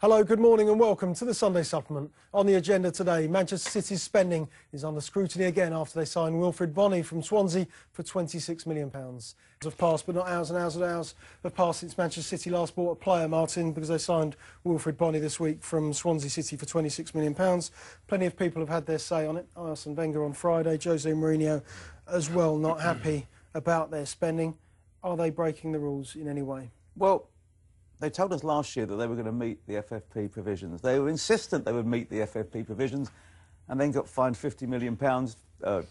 Hello, good morning and welcome to the Sunday Supplement. On the agenda today, Manchester City's spending is under scrutiny again after they signed Wilfried Bony from Swansea for £26 million. Have passed, but not hours and hours and hours have passed since Manchester City last bought a player, Martin, because they signed Wilfried Bony this week from Swansea City for £26 million. Plenty of people have had their say on it. Arsene Wenger on Friday, Jose Mourinho as well, not happy about their spending. Are they breaking the rules in any way? Well, they told us last year that they were going to meet the FFP provisions. They were insistent they would meet the FFP provisions and then got fined £50 million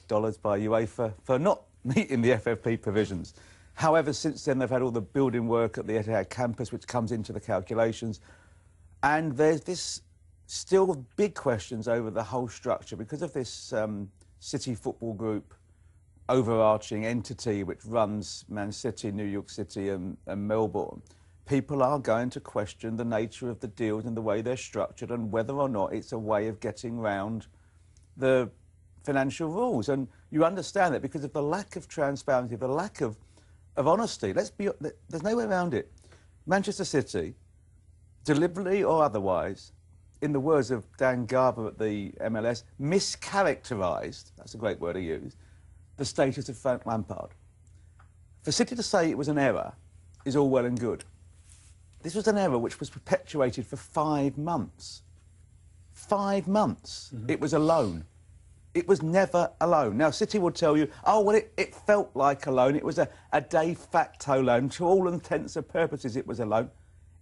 dollars by UEFA for not meeting the FFP provisions. However, since then, they've had all the building work at the Etihad campus, which comes into the calculations. And there's this still big questions over the whole structure because of this City Football Group overarching entity which runs Man City, New York City and Melbourne. People are going to question the nature of the deals and the way they're structured and whether or not it's a way of getting round the financial rules. And you understand that because of the lack of transparency, the lack of honesty. There's no way around it. Manchester City, deliberately or otherwise, in the words of Dan Garber at the MLS, mischaracterised, that's a great word to use, the status of Frank Lampard. For City to say it was an error is all well and good. This was an error which was perpetuated for 5 months. 5 months. It was a loan. It was never a loan. Now, City will tell you, oh, well, it felt like a loan. It was a de facto loan. To all intents and purposes, it was a loan.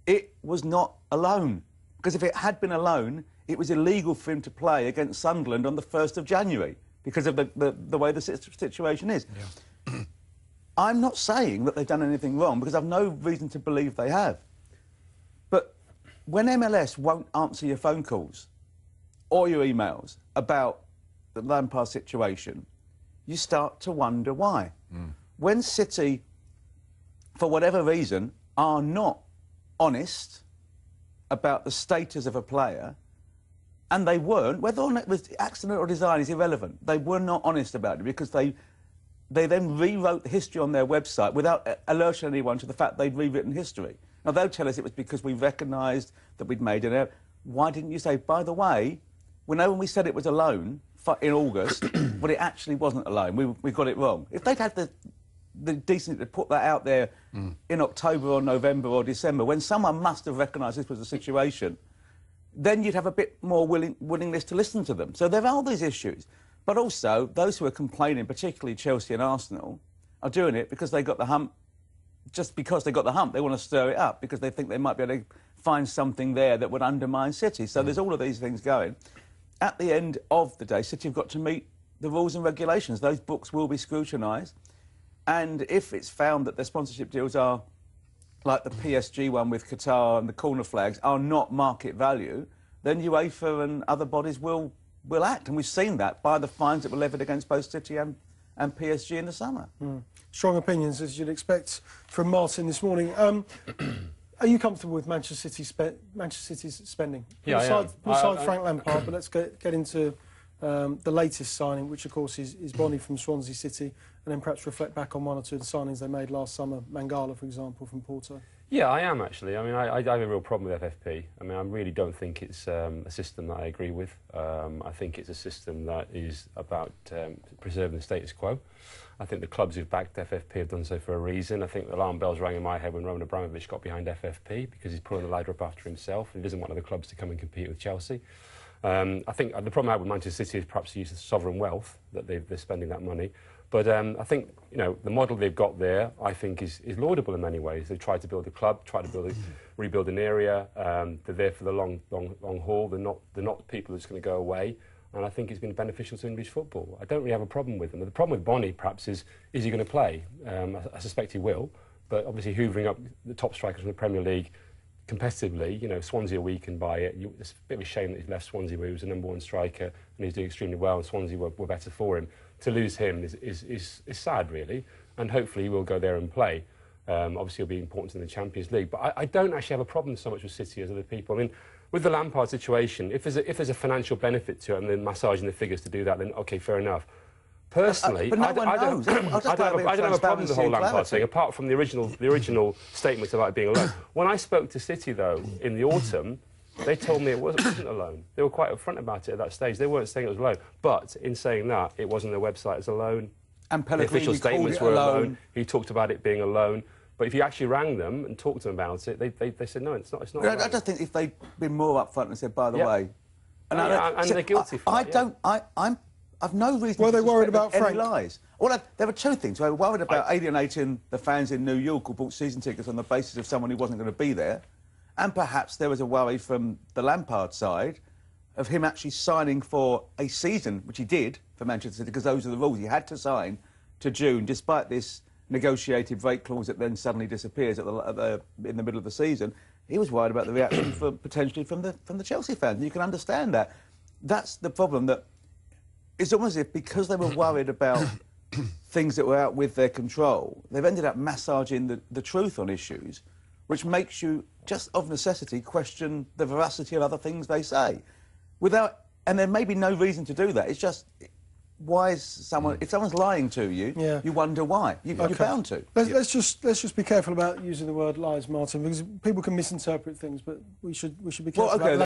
It was not a loan. Because if it had been a loan, it was illegal for him to play against Sunderland on the 1st of January because of the way the situation is. Yeah. I'm not saying that they've done anything wrong because I've no reason to believe they have. But when MLS won't answer your phone calls or your emails about the Lampard situation, you start to wonder why. When City, for whatever reason, are not honest about the status of a player, and they weren't, whether or not it was accident or design is irrelevant, they were not honest about it because they then rewrote the history on their website without alerting anyone to the fact they'd rewritten history. Now, they'll tell us it was because we recognised that we'd made an error. Why didn't you say, by the way, we know when we said it was a loan in August, but it actually wasn't a loan. We got it wrong. If they'd had the decency to put that out there in October or November or December, when someone must have recognised this was the situation, then you'd have a bit more willingness to listen to them. So there are these issues. But also, those who are complaining, particularly Chelsea and Arsenal, are doing it because they got the hump. Just because they got the hump, they want to stir it up because they think they might be able to find something there that would undermine City. So there's all of these things going. At the end of the day, City have got to meet the rules and regulations. Those books will be scrutinised. And if it's found that their sponsorship deals are, like the PSG one with Qatar and the corner flags, are not market value, then UEFA and other bodies will act. And we've seen that by the fines that were levied against both City and PSG in the summer. Strong opinions, as you'd expect from Martin this morning. Are you comfortable with Manchester City's spending? Yeah, Besides Frank Lampard, but let's get into the latest signing, which, of course, is Bony from Swansea City, and then perhaps reflect back on one or two of the signings they made last summer, Mangala, for example, from Porto. Yeah, I am, actually. I mean, I have a real problem with FFP. I mean, I really don't think it's a system that I agree with. I think it's a system that is about preserving the status quo. I think the clubs who've backed FFP have done so for a reason. I think the alarm bells rang in my head when Roman Abramovich got behind FFP because he's pulling the ladder up after himself and he doesn't want other clubs to come and compete with Chelsea. I think the problem I have with Manchester City is perhaps the use of sovereign wealth, that they're spending that money. But I think, you know, the model they've got there, I think, is laudable in many ways. They've tried to build a club, rebuild an area. They're there for the long haul. They're not people who's going to go away. And I think it's been beneficial to English football. I don't really have a problem with them. The problem with Bony, perhaps, is he going to play? I suspect he will. But obviously hoovering up the top strikers from the Premier League competitively, you know, Swansea are weakened by it. It's a bit of a shame that he's left Swansea, where he was the #1 striker, and he's doing extremely well, and Swansea were better for him. To lose him is sad, really, and hopefully he will go there and play. Obviously, he'll be important in the Champions League. But I don't actually have a problem so much with City as other people. I mean, with the Lampard situation, if there's a financial benefit to it and then massaging the figures to do that, then OK, fair enough. Personally, I don't have a problem with the whole Lampard thing, apart from the original statements about it being a loan. When I spoke to City, though, in the autumn, They told me it wasn't a loan. They were quite upfront about it at that stage. They weren't saying it was a loan. But in saying that, it wasn't their website as a loan. And the official statements were a loan. He talked about it being a loan. But if you actually rang them and talked to them about it, they said, no, it's not a loan. I just think if they'd been more upfront and said, by the way... And they're guilty for that. I've no reason Were to they worried about any Frank? lies. Well, there were two things. They were worried about alienating the fans in New York who bought season tickets on the basis of someone who wasn't going to be there. And perhaps there was a worry from the Lampard side of him actually signing for a season, which he did for Manchester City, because those are the rules. He had to sign to June, despite this negotiated break clause that then suddenly disappears in the middle of the season. He was worried about the reaction potentially from the Chelsea fans. And you can understand that. That's the problem, that it's almost as if because they were worried about things that were out with their control, they've ended up massaging the truth on issues, which makes you, just of necessity, question the veracity of other things they say. And there may be no reason to do that. It's just, why is someone... If someone's lying to you, you wonder why. You're bound to. Let's just be careful about using the word lies, Martin, because people can misinterpret things, but we should be careful about that.